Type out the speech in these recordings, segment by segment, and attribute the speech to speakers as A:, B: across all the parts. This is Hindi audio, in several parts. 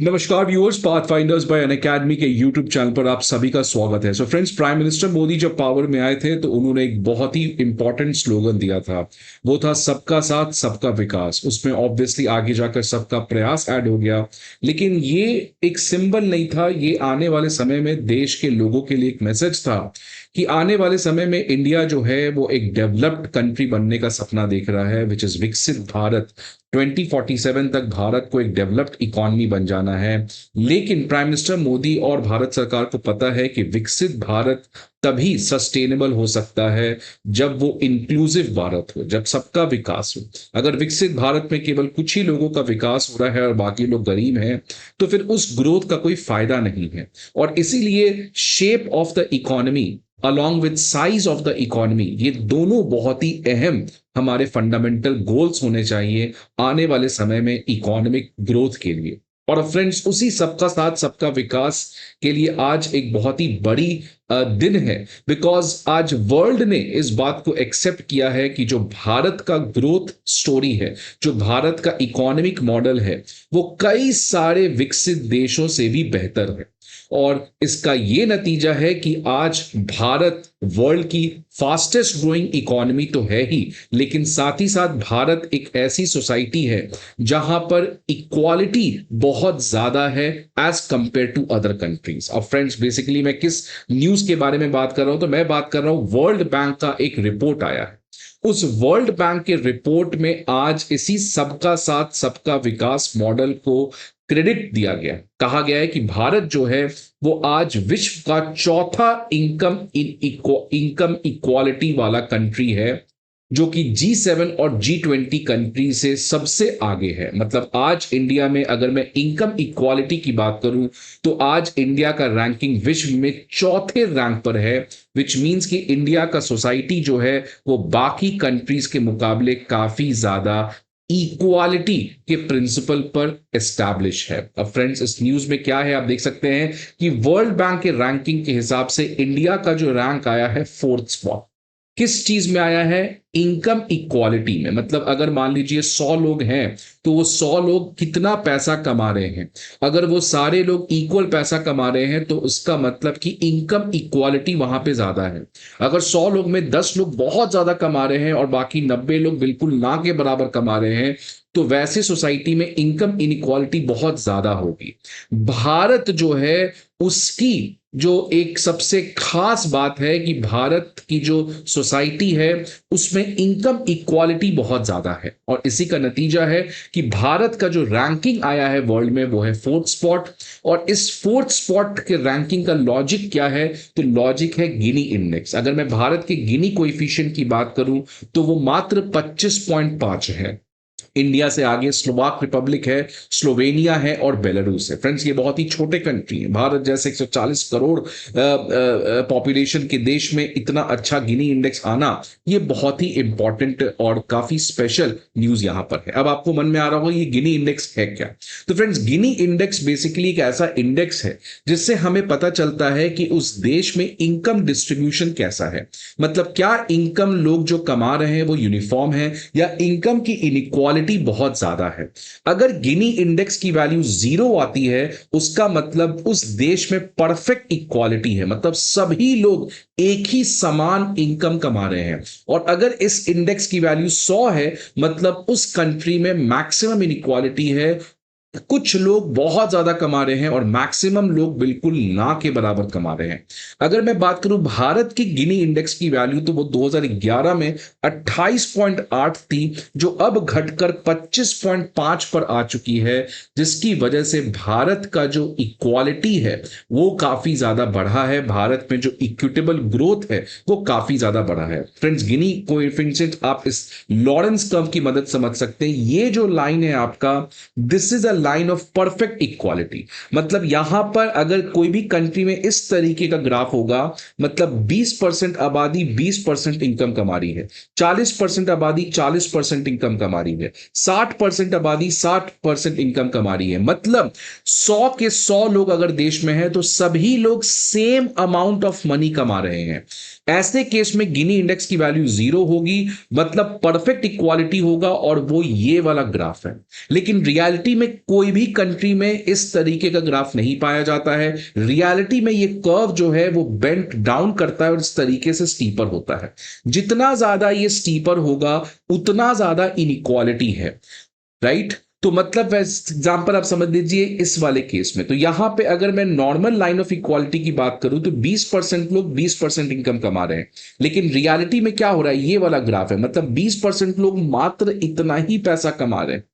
A: नमस्कार व्यूअर्स, पाथफाइंडर्स बाय अनअकैडमी के यूट्यूब चैनल पर आप सभी का स्वागत है। फ्रेंड्स, प्राइम मिनिस्टर मोदी जब पावर में आए थे तो उन्होंने एक बहुत ही इंपॉर्टेंट स्लोगन दिया था। वो था सबका साथ सबका विकास। उसमें ऑब्वियसली आगे जाकर सबका प्रयास ऐड हो गया, लेकिन ये एक सिंबल नहीं था, ये आने वाले समय में देश के लोगों के लिए एक मैसेज था कि आने वाले समय में इंडिया जो है वो एक डेवलप्ड कंट्री बनने का सपना देख रहा है, विच इज विकसित भारत। 2047 तक भारत को एक डेवलप्ड इकोनॉमी बन जाना है। लेकिन प्राइम मिनिस्टर मोदी और भारत सरकार को पता है कि विकसित भारत तभी सस्टेनेबल हो सकता है जब वो इंक्लूसिव भारत हो, जब सबका विकास हो। अगर विकसित भारत में केवल कुछ ही लोगों का विकास हो रहा है और बाकी लोग गरीब हैं, तो फिर उस ग्रोथ का कोई फायदा नहीं है। और इसीलिए shape of the economy along with size of the economy, ये दोनों बहुत ही अहम हमारे फंडामेंटल गोल्स होने चाहिए आने वाले समय में इकोनॉमिक ग्रोथ के लिए। और फ्रेंड्स, उसी सबका साथ सबका विकास के लिए आज एक बहुत ही बड़ी दिन है, बिकॉज आज वर्ल्ड ने इस बात को एक्सेप्ट किया है कि जो भारत का ग्रोथ स्टोरी है, जो भारत का इकोनॉमिक मॉडल है, वो कई सारे विकसित देशों से भी बेहतर है। और इसका ये नतीजा है कि आज भारत वर्ल्ड की फास्टेस्ट ग्रोइंग इकोनॉमी तो है ही, लेकिन साथ ही साथ भारत एक ऐसी सोसाइटी है जहां पर इक्वालिटी बहुत ज्यादा है as compare to other countries. अब फ्रेंड्स, बेसिकली मैं किस न्यूज के बारे में बात कर रहा हूं, तो मैं बात कर रहा हूं वर्ल्ड बैंक का एक रिपोर्ट आया है। उस वर्ल्ड बैंक के रिपोर्ट में आज इसी सबका साथ सबका विकास मॉडल को क्रेडिट दिया गया। कहा गया है कि भारत जो है वो आज विश्व का चौथा इनकम इक्वालिटी वाला कंट्री है, जो कि G7 और G20 कंट्री से सबसे आगे है। मतलब आज इंडिया में अगर मैं इनकम इक्वालिटी की बात करूं तो आज इंडिया का रैंकिंग विश्व में चौथे रैंक पर है, विच मींस कि इंडिया का सोसाइटी जो है वो बाकी कंट्रीज के मुकाबले काफी ज्यादा इक्वालिटी के प्रिंसिपल पर एस्टैब्लिश है। अब फ्रेंड्स, इस न्यूज में क्या है आप देख सकते हैं कि वर्ल्ड बैंक के रैंकिंग के हिसाब से इंडिया का जो रैंक आया है फोर्थ स्पॉट। किस चीज में आया है? इनकम इक्वालिटी में। मतलब अगर मान लीजिए 100 लोग हैं तो वो 100 लोग कितना पैसा कमा रहे हैं। अगर वो सारे लोग इक्वल पैसा कमा रहे हैं तो उसका मतलब कि इनकम इक्वालिटी वहां पे ज्यादा है। अगर 100 लोग में 10 लोग बहुत ज्यादा कमा रहे हैं और बाकी 90 लोग बिल्कुल ना के बराबर कमा रहे हैं, तो वैसे सोसाइटी में इनकम इनइक्वालिटी बहुत ज्यादा होगी। भारत जो है उसकी जो एक सबसे खास बात है कि भारत की जो सोसाइटी है उसमें इनकम इक्वालिटी बहुत ज्यादा है, और इसी का नतीजा है कि भारत का जो रैंकिंग आया है वर्ल्ड में वो है फोर्थ स्पॉट। और इस फोर्थ स्पॉट के रैंकिंग का लॉजिक क्या है? तो लॉजिक है गिनी इंडेक्स। अगर मैं भारत के गिनी कोएफिशिएंट की बात करूं तो वो मात्र 25.5 है। इंडिया से आगे स्लोवाक रिपब्लिक है, स्लोवेनिया है और बेलारूस है। फ्रेंड्स, ये बहुत ही छोटे कंट्री हैं। भारत जैसे 140 करोड़ पॉपुलेशन के देश में इतना अच्छा गिनी इंडेक्स आना, ये बहुत ही इंपॉर्टेंट और काफी स्पेशल न्यूज यहां पर है। अब आपको मन में आ रहा होगा ये गिनी इंडेक्स है क्या? तो फ्रेंड्स, गिनी इंडेक्स बेसिकली एक ऐसा इंडेक्स है जिससे हमें पता चलता है कि उस देश में इनकम डिस्ट्रीब्यूशन कैसा है। मतलब क्या इनकम लोग जो कमा रहे हैं वो यूनिफॉर्म है, या इनकम की इनइक्वालिटी बहुत ज्यादा है। अगर गिनी इंडेक्स की वैल्यू 0 आती है, उसका मतलब उस देश में परफेक्ट इक्वालिटी है, मतलब सभी लोग एक ही समान इनकम कमा रहे हैं। और अगर इस इंडेक्स की वैल्यू 100 है, मतलब उस कंट्री में मैक्सिमम इनइक्वालिटी है। कुछ लोग बहुत ज्यादा कमा रहे हैं और मैक्सिमम लोग बिल्कुल ना के बराबर कमा रहे हैं। अगर मैं बात करूं भारत की गिनी इंडेक्स की वैल्यू, तो वो 2011 में 28.8 थी, जो अब घटकर 25.5 पर आ चुकी है, जिसकी वजह से भारत का जो इक्वालिटी है वो काफी ज्यादा बढ़ा है। भारत में जो इक्विटेबल ग्रोथ है वो काफी ज्यादा बढ़ा है। फ्रेंड्स, गिनी कोएफिशिएंट आप इस लॉरेंस कर्व की मदद समझ सकते हैं। ये जो लाइन है आपका, this is a line of perfect equality. मतलब यहां पर अगर कोई भी कंट्री में इस तरीके का ग्राफ होगा, मतलब 20% आबादी 20% इनकम कमा रही है, 40% आबादी 40% इनकम कमा रही है, 60% आबादी 60% इनकम कमा रही है, मतलब 100 के 100 लोग अगर देश में हैं तो सभी लोग सेम अमाउंट ऑफ मनी कमा रहे हैं। ऐसे केस में गिनी इंडेक्स की वैल्यू 0 होगी, मतलब परफेक्ट इक्वालिटी होगा, और वो ये वाला ग्राफ है। लेकिन रियलिटी में कोई भी कंट्री में इस तरीके का ग्राफ नहीं पाया जाता है। रियलिटी में ये कर्व जो है वो बेंट डाउन करता है और इस तरीके से स्टीपर होता है। जितना ज्यादा ये स्टीपर होगा उतना ज्यादा इनइक्वालिटी है, राइट। तो मतलब एग्जांपल आप समझ लीजिए इस वाले केस में, तो यहां पे अगर मैं नॉर्मल लाइन ऑफ इक्वालिटी की बात करूं तो 20% लोग 20% इनकम कमा रहे हैं, लेकिन रियलिटी में क्या हो रहा है, ये वाला ग्राफ है, मतलब 20% लोग मात्र इतना ही पैसा कमा रहे हैं।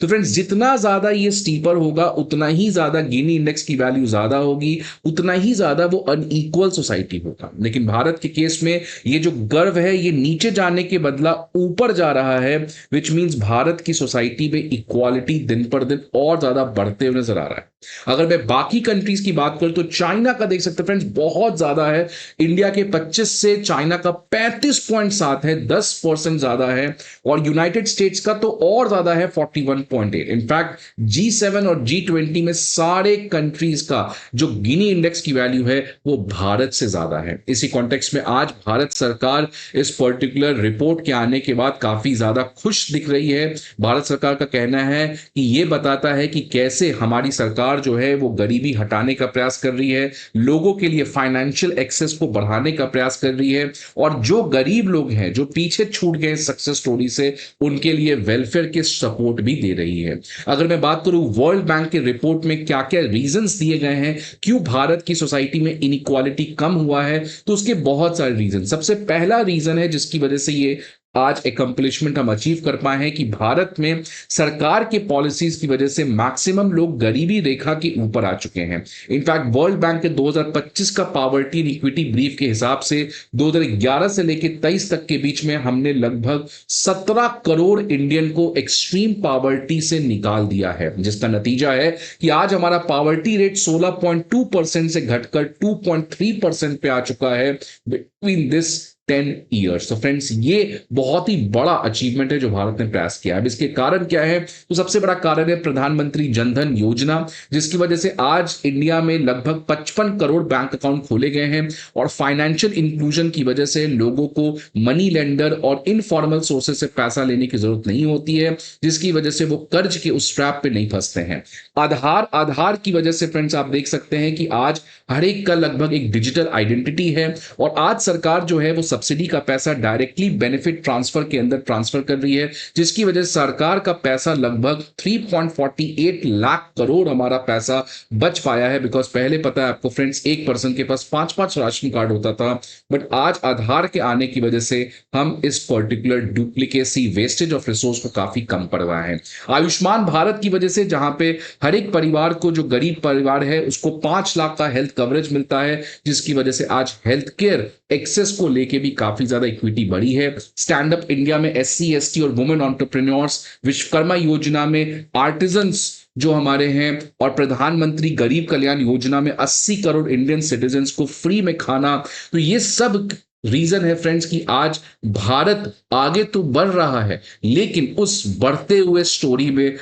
A: तो फ्रेंड्स, जितना ज्यादा ये स्टीपर होगा उतना ही ज्यादा गिनी इंडेक्स की वैल्यू ज्यादा होगी, उतना ही ज्यादा वो अनइक्वल सोसाइटी होगा। लेकिन भारत के केस में ये जो गर्व है ये नीचे जाने के बदला ऊपर जा रहा है, विच मींस भारत की सोसाइटी में इक्वालिटी दिन पर दिन और ज्यादा बढ़ते हुए नजर आ रहा है। अगर मैं बाकी कंट्रीज की बात करूं तो चाइना का देख सकते हैं फ्रेंड्स, बहुत ज्यादा है। इंडिया के 25 से चाइना का 35.7 है, 10% ज्यादा है। और यूनाइटेड स्टेट्स का तो और ज्यादा है, 41.8। इनफैक्ट G7 और G20 में सारे कंट्रीज का जो गिनी इंडेक्स की वैल्यू है वो भारत से ज्यादा है। इसी कॉन्टेक्स्ट में आज भारत सरकार इस पर्टिकुलर रिपोर्ट के आने के बाद काफी ज्यादा खुश दिख रही है। भारत सरकार का कहना है कि ये बताता है कि कैसे हमारी सरकार जो है वो गरीबी हटाने का प्रयास कर रही है, लोगों के लिए फाइनेंशियल एक्सेस को बढ़ाने का प्रयास कर रही है, और जो गरीब लोग हैं जो पीछे छूट गए सक्सेस स्टोरी से उनके लिए वेलफेयर के सपोर्ट भी दे रही है। अगर मैं बात करूं वर्ल्ड बैंक के रिपोर्ट में क्या क्या रीजंस दिए गए हैं क्यों भारत की सोसाइटी में इनइक्वालिटी कम हुआ है, तो उसके बहुत सारे रीजन। सबसे पहला रीजन है जिसकी वजह से ये आज एकम्प्लिशमेंट हम अचीव कर पाए हैं कि भारत में सरकार के पॉलिसीज की वजह से मैक्सिमम लोग गरीबी रेखा के ऊपर आ चुके हैं। इनफैक्ट वर्ल्ड बैंक के 2025 का पॉवर्टी एंड इक्विटी ब्रीफ के हिसाब से 2011 से लेकर 23 तक के बीच में हमने लगभग 17 करोड़ इंडियन को एक्सट्रीम पॉवर्टी से निकाल दिया है, जिसका नतीजा है कि आज हमारा पॉवर्टी रेट 16.2% से घटकर 2.3% पे आ चुका है बिटवीन दिस 10 ईयर्स। तो फ्रेंड्स, ये बहुत ही बड़ा अचीवमेंट है जो भारत ने प्रयास किया। अब इसके कारण क्या है, तो सबसे बड़ा कारण है प्रधानमंत्री जनधन योजना, जिसकी वजह से आज इंडिया में लगभग 55 करोड़ बैंक अकाउंट खोले गए हैं, और फाइनेंशियल इंक्लूजन की वजह से लोगों को मनी लेंडर और इनफॉर्मल सोर्सेस से पैसा लेने की जरूरत नहीं होती है, जिसकी वजह से वो कर्ज के उस ट्रैप पे नहीं फंसते हैं। आधार की वजह से फ्रेंड्स आप देख सकते हैं कि आज हर एक का लगभग एक डिजिटल आइडेंटिटी है, और आज सरकार जो है वो सब्सिडी का पैसा डायरेक्टली बेनिफिट ट्रांसफर के अंदर ट्रांसफर कर रही है, जिसकी वजह से सरकार का पैसा लगभग 3.48 लाख करोड़ हमारा पैसा बच पाया है। बिकॉज पहले पता है आपको फ्रेंड्स, एक पर्सन के पास 5-5 राशन कार्ड होता था, बट आज आधार के आने की वजह से हम इस particular duplicacy wastage of resource को काफी कम कर पाए हैं। आयुष्मान भारत की वजह से जहां पे हर एक परिवार को, जो गरीब परिवार है उसको 5 लाख का हेल्थ कवरेज मिलता है, जिसकी वजह से आज हेल्थ केयर एक्सेस को लेके भी काफी ज्यादा इक्विटी बढ़ी है। स्टैंड अप इंडिया में SC ST और वुमेन एंटरप्रेन्योर्स, विश्वकर्मा योजना में आर्टिजन्स जो हमारे हैं, और प्रधानमंत्री गरीब कल्याण योजना में 80 करोड़ इंडियन सिटीजन्स को फ्री में खाना। तो ये सब रीजन है फ्रेंड्स कि आज भारत आगे तो बढ़ रहा है, लेकिन उस बढ़ते हुए स्टोरी में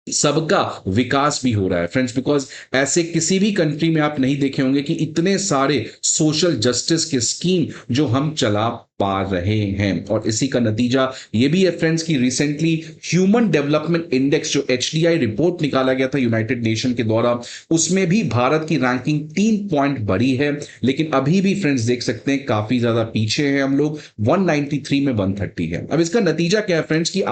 A: सबका विकास भी हो रहा है फ्रेंड्स। बिकॉज ऐसे किसी भी कंट्री में आप नहीं देखे होंगे कि इतने सारे सोशल जस्टिस के स्कीम जो हम चला पा रहे हैं। और इसी का नतीजा ये भी है फ्रेंड्स कि रिसेंटली ह्यूमन डेवलपमेंट इंडेक्स जो HDI रिपोर्ट निकाला गया था यूनाइटेड नेशन के द्वारा, उसमें भी भारत की रैंकिंग 3 पॉइंट बढ़ी है, लेकिन अभी भी फ्रेंड्स देख सकते हैं काफी ज्यादा पीछे हैं हम लोग, 193 में 130 है। अब इसका नतीजा क्या है फ्रेंड्स कि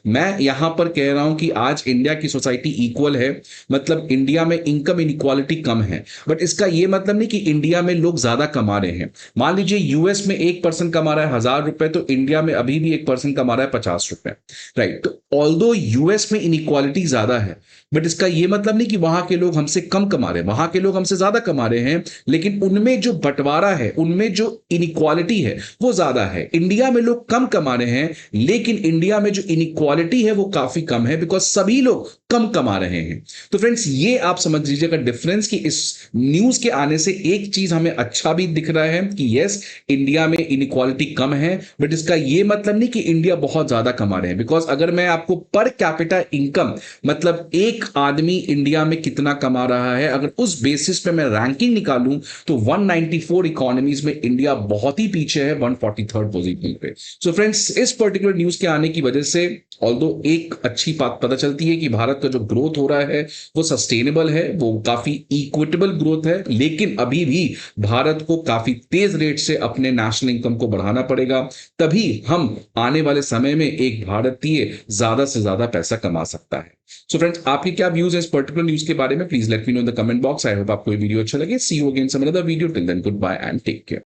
A: मैं यहां पर कह रहा हूं कि आज इंडिया की सोसाइटी इक्वल है, मतलब इंडिया में इनकम इनइक्वालिटी कम है, बट इसका यह मतलब नहीं कि इंडिया में लोग ज्यादा कमा रहे हैं। मान लीजिए यूएस में 1% कमा रहा है 1000 रुपए, तो इंडिया में अभी भी 1% कमा रहा है 50 रुपए, राइट। तो ऑल्दो यूएस में इनइक्वालिटी ज्यादा है, बट इसका यह मतलब नहीं कि वहां के लोग हमसे कम कमा रहे हैं, वहां के लोग हमसे ज्यादा कमा रहे हैं, लेकिन उनमें जो बंटवारा है, उनमें जो इनइक्वालिटी है वो ज्यादा है। इंडिया में लोग कम कमा रहे हैं, लेकिन इंडिया में जो इनइक्वालिटी है वो काफी कम है, बिकॉज सभी लोग कम कमा रहे हैं। तो फ्रेंड्स ये आप समझ लीजिएगा डिफरेंस कि इस न्यूज के आने से एक चीज हमें अच्छा भी दिख रहा है कि यस इंडिया में इनइक्वालिटी कम है, बट इसका ये मतलब नहीं कि इंडिया बहुत ज्यादा कमा रहे हैं। बिकॉज अगर मैं आपको पर कैपिटा इनकम मतलब एक आदमी इंडिया में कितना कमा रहा है अगर उस बेसिस पे मैं रैंकिंग निकालूं तो 194 इकोनॉमीज में इंडिया बहुत ही पीछे है 143rd पोजीशन पे। सो फ्रेंड्स इस पर्टिकुलर न्यूज के आने की वजह से ऑल्दो एक अच्छी बात पता चलती है कि भारत का जो ग्रोथ हो रहा है वो सस्टेनेबल है, वो काफी इक्विटेबल ग्रोथ है, लेकिन अभी भी भारत को काफी तेज रेट से अपने नेशनल इनकम को बढ़ाना पड़ेगा, तभी हम आने वाले समय में एक भारतीय ज्यादा से ज्यादा पैसा कमा सकता है। सो फ्रेंड्स आपके क्या व्यूज है इस पर्टिकुलर न्यूज के बारे में, please let me know in the comment box. I hope आपको ये वीडियो अच्छा लगे। See you again some another video, till then goodbye and take care.